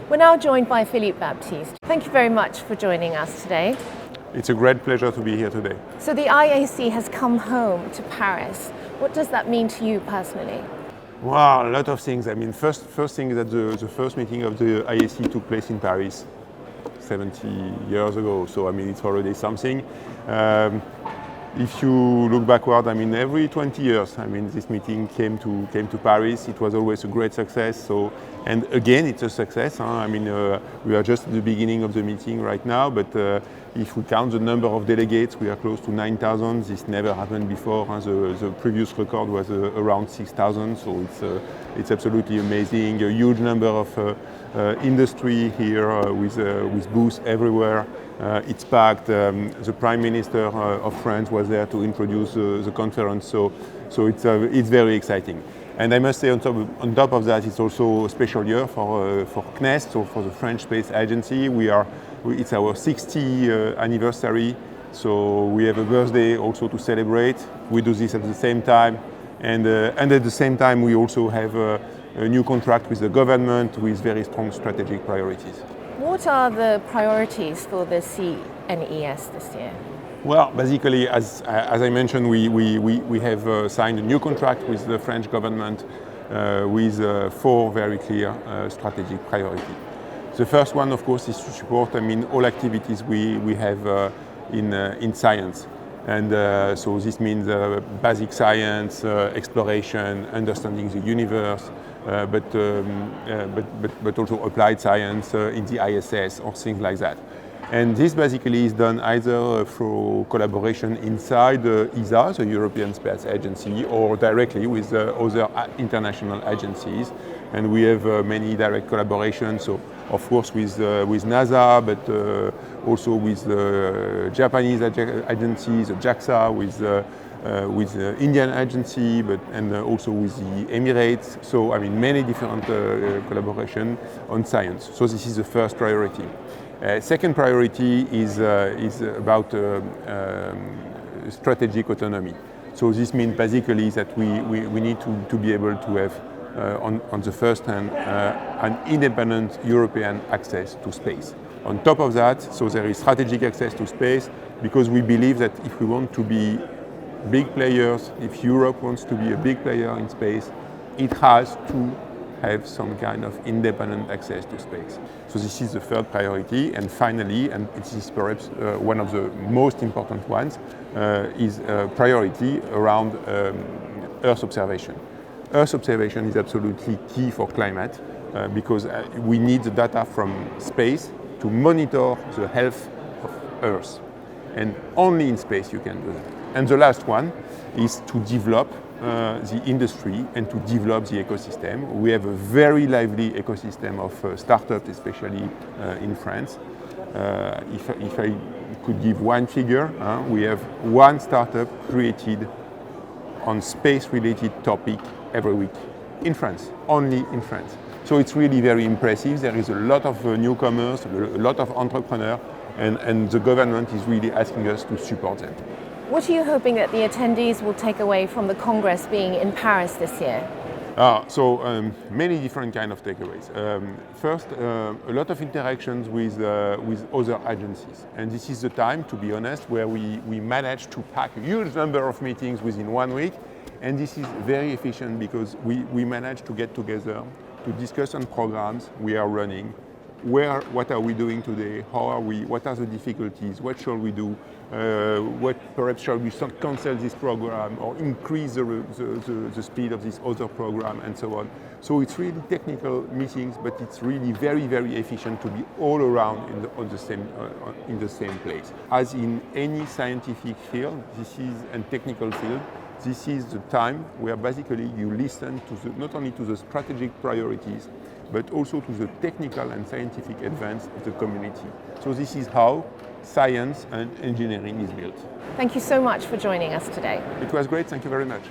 We're now joined by Philippe Baptiste. Thank you very much for joining us today. It's a great pleasure to be here today. So the IAC has come home to Paris. What does that mean to you personally? Wow, a lot of things. I mean, first thing is that the first meeting of the IAC took place in Paris 70 years ago. So, I mean, it's already something. If you look backward, I mean, every 20 years, I mean, this meeting came to Paris. It was always a great success. So, and again, it's a success. I mean, we are just at the beginning of the meeting right now, but if we count the number of delegates, we are close to 9,000. This never happened before. The previous record was around 6,000. So it's absolutely amazing. A huge number of industry here with booths everywhere. It's packed. The Prime Minister of France was there to introduce the conference. So it's very exciting. And I must say, on top of that, it's also a special year for CNES, so for the French Space Agency. It's our 60th anniversary, so we have a birthday also to celebrate. We do this at the same time, and at the same time, we also have a new contract with the government with very strong strategic priorities. What are the priorities for the CNES this year? Well, basically, as I mentioned, we have signed a new contract with the French government with 4 very clear strategic priorities. The first one, of course, is to support, I mean, all activities we have in science. And so this means basic science, exploration, understanding the universe, but also applied science in the ISS or things like that. And this basically is done either through collaboration inside ESA, the European Space Agency, or directly with other international agencies. And we have many direct collaborations, so of course with NASA, but also with the Japanese agencies, the JAXA, with the Indian agency, and also with the Emirates. So I mean, many different collaboration on science. So this is the first priority. Second priority is about strategic autonomy. So this means basically that we need to be able to have, on the first hand, an independent European access to space. On top of that, so there is strategic access to space, because we believe that if we want to be big players, if Europe wants to be a big player in space, it has to have some kind of independent access to space. So this is the third priority. And finally, and it is perhaps one of the most important ones, is priority around Earth observation. Earth observation is absolutely key for climate because we need the data from space to monitor the health of Earth. And only in space you can do that. And the last one is to develop the industry and to develop the ecosystem. We have a very lively ecosystem of startups, especially in France. If I could give one figure, we have one startup created on space-related topic every week in France, only in France. So it's really very impressive. There is a lot of newcomers, a lot of entrepreneurs, and the government is really asking us to support them. What are you hoping that the attendees will take away from the Congress being in Paris this year? Many different kind of takeaways. First, a lot of interactions with other agencies. And this is the time, to be honest, where we managed to pack a huge number of meetings within 1 week. And this is very efficient because we managed to get together to discuss on programs we are running. What are we doing today? What are the difficulties? What shall we do? Perhaps shall we cancel this program or increase the speed of this other program and so on. So it's really technical meetings, but it's really very, very efficient to be all around in the same place. As in any scientific field, and technical field, this is the time where basically you listen to not only to the strategic priorities, but also to the technical and scientific advance of the community. So this is how science and engineering is built. Thank you so much for joining us today. It was great, thank you very much.